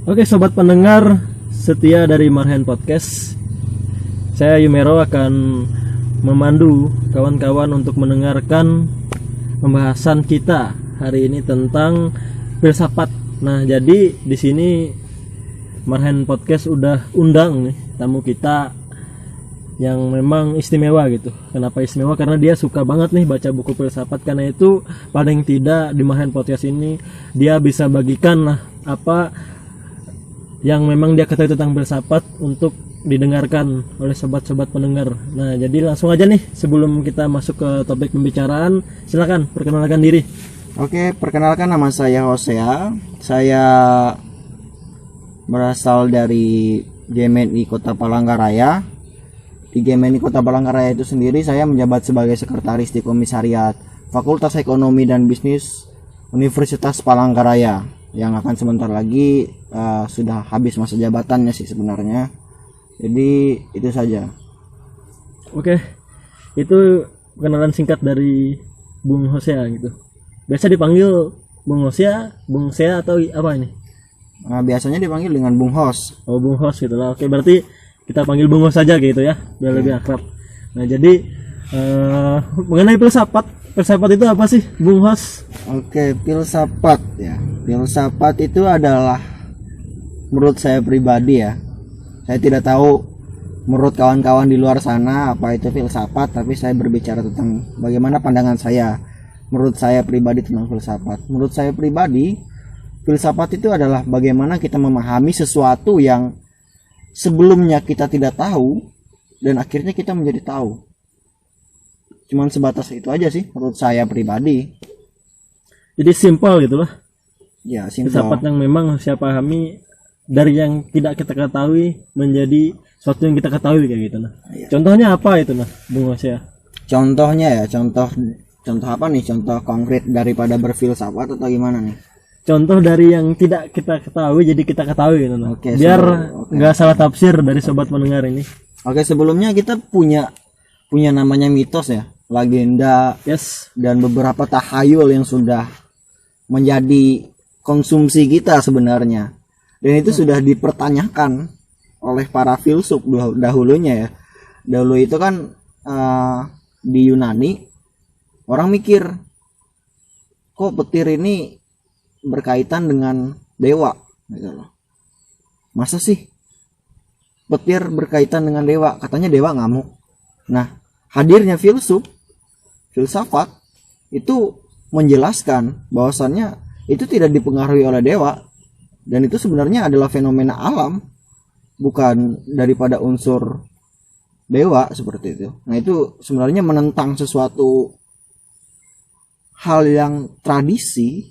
Oke sobat pendengar setia dari Marhen Podcast, saya Yumero akan memandu kawan-kawan untuk mendengarkan pembahasan kita hari ini tentang filsafat. Nah, jadi di sini Marhen Podcast udah undang nih tamu kita yang memang istimewa gitu. Kenapa istimewa? Karena dia suka banget nih baca buku filsafat. Karena itu paling tidak di Marhen Podcast ini dia bisa bagikan lah apa yang memang dia ketahui tentang filsafat untuk didengarkan oleh sobat-sobat pendengar. Nah, jadi langsung aja nih sebelum kita masuk ke topik pembicaraan, silakan perkenalkan diri. Oke, perkenalkan, nama saya Hosea. Saya berasal dari GMNI Kota Palangkaraya. Di GMNI Kota Palangkaraya itu sendiri saya menjabat sebagai sekretaris di Komisariat Fakultas Ekonomi dan Bisnis Universitas Palangkaraya, yang akan sebentar lagi sudah habis masa jabatannya sih sebenarnya. Jadi itu saja. Oke, itu perkenalan singkat dari Bung Hosea gitu. Biasa dipanggil Bung Hosea, Bung Sea atau apa ini? Biasanya dipanggil dengan Bung Hos. Oh, Bung Hos gitu lah. Oke, berarti kita panggil Bung Hos saja gitu ya, biar lebih akrab. Nah, jadi mengenai filsafat itu apa sih, Bung Hos? Oke, filsafat ya. Filsafat itu adalah, menurut saya pribadi ya, saya tidak tahu menurut kawan-kawan di luar sana apa itu filsafat, tapi saya berbicara tentang bagaimana pandangan saya. Menurut saya pribadi tentang filsafat. Menurut saya pribadi, filsafat itu adalah bagaimana kita memahami sesuatu yang sebelumnya kita tidak tahu dan akhirnya kita menjadi tahu. Cuman sebatas itu aja sih menurut saya pribadi. Jadi simpel gitu lah. Ya, simpel. Filsafat yang memang saya pahami dari yang tidak kita ketahui menjadi sesuatu yang kita ketahui kayak gitu nah. Ya. Contohnya apa itu nah, Bung Hosea? Contohnya ya, contoh apa nih? Contoh konkret daripada berfilsafat atau gimana nih? Contoh dari yang tidak kita ketahui jadi kita ketahui gitu nah. Oke, biar nggak salah tafsir dari sobat pendengar ini. Oke, sebelumnya kita punya namanya mitos ya, legenda, Yes, dan beberapa tahayul yang sudah menjadi konsumsi kita sebenarnya. Dan itu sudah dipertanyakan oleh para filsuf dahulunya ya. Dahulu itu kan di Yunani orang mikir, kok petir ini berkaitan dengan dewa gitu loh. Masa sih petir berkaitan dengan dewa? Katanya dewa ngamuk. Nah, hadirnya filsafat itu menjelaskan bahwasannya itu tidak dipengaruhi oleh dewa, dan itu sebenarnya adalah fenomena alam, bukan daripada unsur dewa seperti itu. Nah, itu sebenarnya menentang sesuatu hal yang tradisi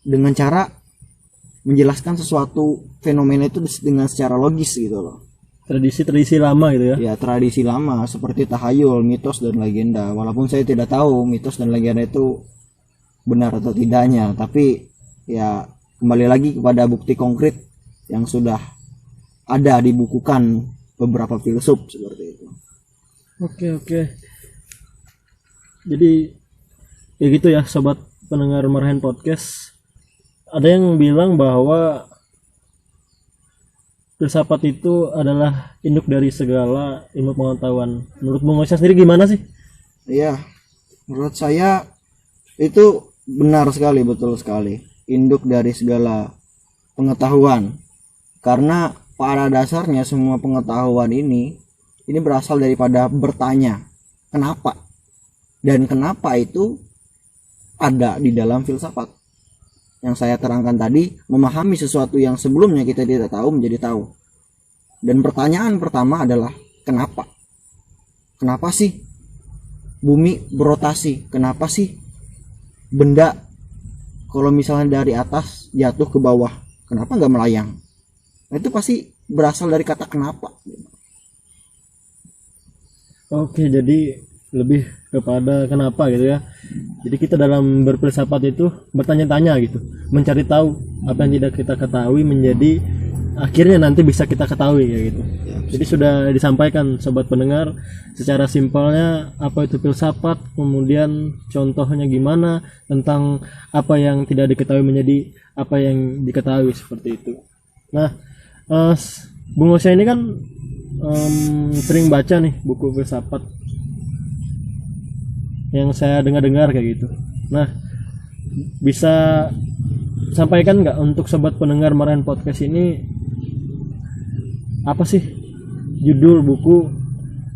dengan cara menjelaskan sesuatu fenomena itu dengan secara logis gitu loh. tradisi lama gitu ya. Ya, tradisi lama seperti tahayul, mitos, dan legenda. Walaupun saya tidak tahu mitos dan legenda itu benar atau tidaknya, tapi ya kembali lagi kepada bukti konkret yang sudah ada dibukukan beberapa filsuf seperti itu. Oke. Jadi ya gitu ya sobat pendengar Marhen Podcast. Ada yang bilang bahwa filsafat itu adalah induk dari segala ilmu pengetahuan. Menurut Bung Hosea sendiri gimana sih? Iya, menurut saya itu benar sekali, betul sekali. Induk dari segala pengetahuan. Karena pada dasarnya semua pengetahuan ini berasal daripada bertanya, kenapa? Dan kenapa itu ada di dalam filsafat. Yang saya terangkan tadi, memahami sesuatu yang sebelumnya kita tidak tahu menjadi tahu. Dan pertanyaan pertama adalah kenapa? Kenapa sih bumi berotasi? Kenapa sih benda kalau misalnya dari atas jatuh ke bawah, kenapa nggak melayang? Nah, itu pasti berasal dari kata kenapa. Oke, jadi lebih kepada kenapa gitu ya. Jadi kita dalam berfilsafat itu bertanya-tanya gitu, mencari tahu apa yang tidak kita ketahui menjadi akhirnya nanti bisa kita ketahui kayak gitu. Jadi sudah disampaikan sobat pendengar secara simpelnya apa itu filsafat, kemudian contohnya gimana, tentang apa yang tidak diketahui menjadi apa yang diketahui, seperti itu. Nah, Bung Osya ini kan sering baca nih buku filsafat yang saya dengar kayak gitu. Nah, bisa sampaikan nggak untuk sobat pendengar Marhen Podcast ini apa sih judul buku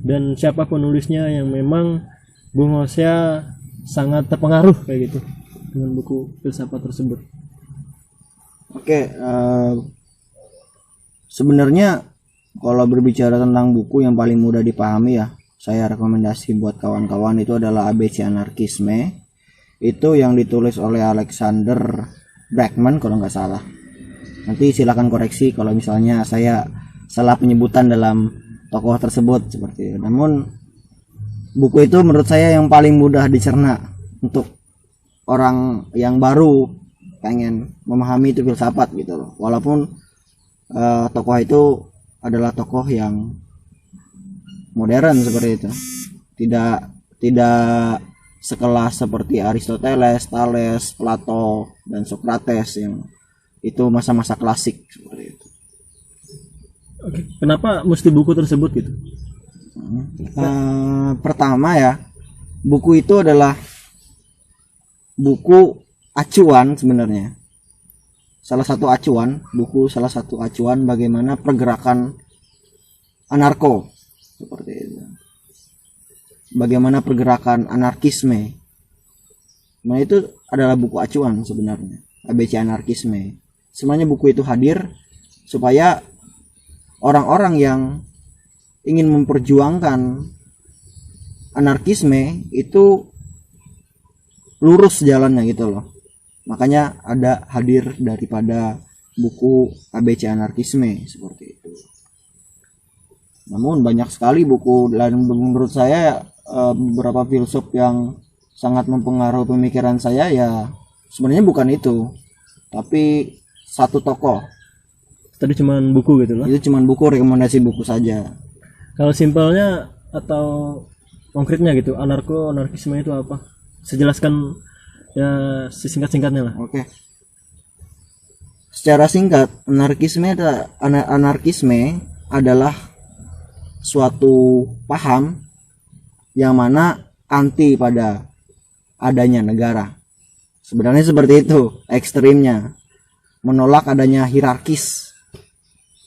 dan siapa penulisnya yang memang Bung Osya sangat terpengaruh kayak gitu dengan buku filsafat tersebut? Oke, sebenarnya kalau berbicara tentang buku yang paling mudah dipahami ya, saya rekomendasi buat kawan-kawan itu adalah ABC Anarkisme. Itu yang ditulis oleh Alexander Bregman kalau nggak salah. Nanti silakan koreksi kalau misalnya saya salah penyebutan dalam tokoh tersebut seperti itu. Namun buku itu menurut saya yang paling mudah dicerna untuk orang yang baru pengen memahami itu filsafat gitu loh. Walaupun tokoh itu adalah tokoh yang modern seperti itu. Tidak sekelas seperti Aristoteles, Thales, Plato, dan Socrates yang itu masa-masa klasik seperti itu. Oke, kenapa mesti buku tersebut gitu? Pertama ya, buku itu adalah buku acuan sebenarnya. Salah satu acuan bagaimana pergerakan anarko seperti itu. Bagaimana pergerakan anarkisme. Nah, itu adalah buku acuan sebenarnya, ABC Anarkisme. Semuanya buku itu hadir supaya orang-orang yang ingin memperjuangkan anarkisme itu lurus jalannya gitu loh. Makanya ada hadir daripada buku ABC Anarkisme seperti itu. Namun banyak sekali buku, dan menurut saya beberapa filsuf yang sangat mempengaruhi pemikiran saya ya sebenarnya bukan itu, tapi satu tokoh. Tadi cuman buku gitu loh. Itu cuman buku, rekomendasi buku saja. Kalau simpelnya atau konkretnya gitu, anarkisme itu apa? Sejelaskan ya sesingkat-singkatnya lah. Oke. Secara singkat, anarkisme adalah suatu paham yang mana anti pada adanya negara. Sebenarnya seperti itu ekstrimnya, menolak adanya hierarkis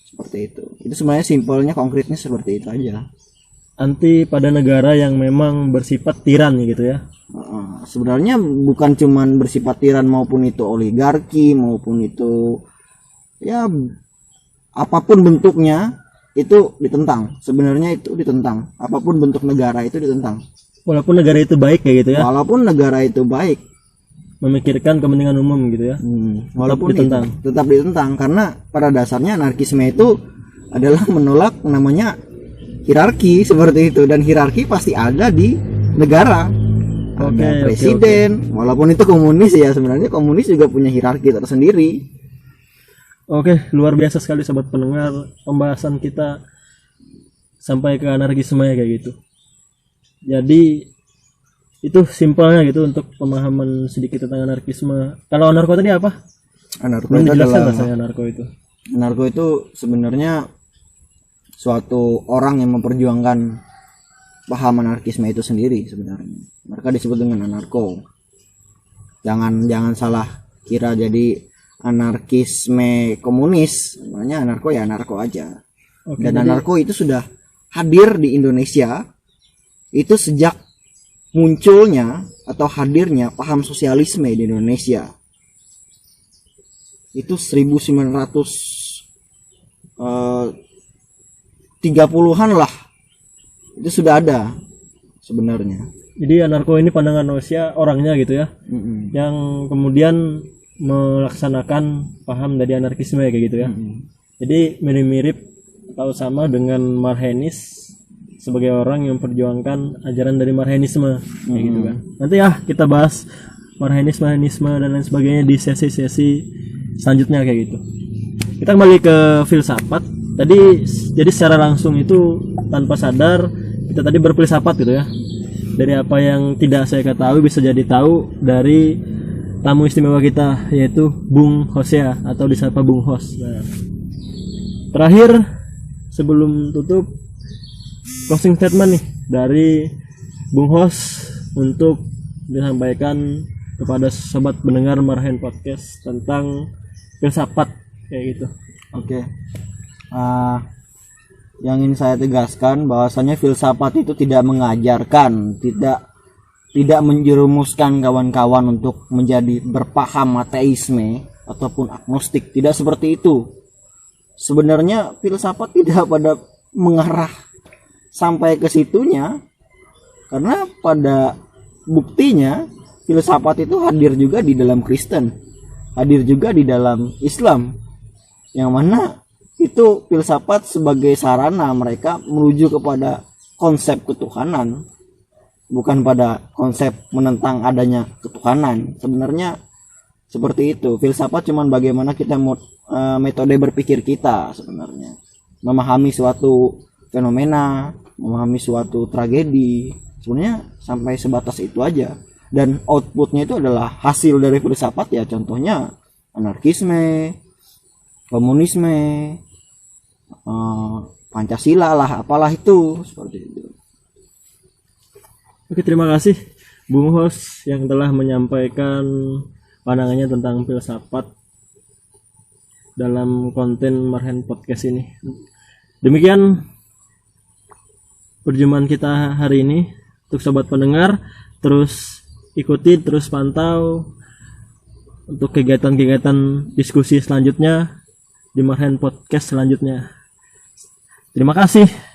seperti itu. Itu sebenarnya simpelnya, konkretnya seperti itu aja. Anti pada negara yang memang bersifat tiran gitu ya. Sebenarnya bukan cuman bersifat tiran, maupun itu oligarki, maupun itu ya apapun bentuknya itu ditentang. Sebenarnya itu ditentang. Apapun bentuk negara itu ditentang. Walaupun negara itu baik kayak gitu ya. Walaupun negara itu baik, memikirkan kepentingan umum gitu ya. Walaupun ditentang. Tetap ditentang, karena pada dasarnya anarkisme itu adalah menolak namanya hierarki seperti itu, dan hierarki pasti ada di negara. Ada presiden, walaupun itu komunis ya, sebenarnya komunis juga punya hierarki tersendiri. Oke, luar biasa sekali sobat pendengar pembahasan kita sampai ke anarkisme kayak gitu. Jadi itu simpelnya gitu untuk pemahaman sedikit tentang anarkisme. Kalau anarko tadi apa? Anarko itu adalah anarko itu sebenarnya suatu orang yang memperjuangkan paham anarkisme itu sendiri sebenarnya. Mereka disebut dengan anarko. Jangan salah kira jadi anarkisme komunis. Namanya anarko ya anarko aja. Oke, dan anarko itu sudah hadir di Indonesia itu sejak munculnya atau hadirnya paham sosialisme di Indonesia. Itu 1930-an lah. Itu sudah ada sebenarnya. Jadi anarko ini pandangan Osya orangnya gitu ya. Yang kemudian melaksanakan paham dari anarkisme kayak gitu ya. Jadi mirip-mirip atau sama dengan Marhenis sebagai orang yang memperjuangkan ajaran dari Marhenisme kayak gitu kan. Nanti ya kita bahas Marhenisme dan lain sebagainya di sesi-sesi selanjutnya kayak gitu. Kita kembali ke filsafat. Tadi jadi secara langsung itu tanpa sadar kita tadi berfilsafat gitu ya. Dari apa yang tidak saya ketahui bisa jadi tahu dari tamu istimewa kita, yaitu Bung Hosea atau disapa Bung Hos. Nah, terakhir sebelum tutup, closing statement nih dari Bung Hos untuk disampaikan kepada sobat pendengar Marhen Podcast tentang filsafat kayak gitu. Oke. Yang ingin saya tegaskan bahwasanya filsafat itu tidak mengajarkan, tidak menjerumuskan kawan-kawan untuk menjadi berpaham ateisme ataupun agnostik. Tidak seperti itu. Sebenarnya filsafat tidak pada mengarah sampai ke situnya, karena pada buktinya filsafat itu hadir juga di dalam Kristen, hadir juga di dalam Islam, yang mana itu filsafat sebagai sarana mereka menuju kepada konsep ketuhanan, bukan pada konsep menentang adanya ketuhanan. Sebenarnya seperti itu. Filsafat cuman bagaimana kita metode berpikir kita sebenarnya, memahami suatu fenomena, memahami suatu tragedi. Sebenarnya sampai sebatas itu aja, dan outputnya itu adalah hasil dari filsafat ya, contohnya anarkisme, komunisme, Pancasila lah, apalah itu, seperti itu. Oke, terima kasih Bung Hos yang telah menyampaikan pandangannya tentang filsafat dalam konten Marhen Podcast ini. Demikian perjumpaan kita hari ini. Untuk sobat pendengar, terus ikuti, terus pantau untuk kegiatan-kegiatan diskusi selanjutnya di Marhen Podcast selanjutnya. Terima kasih.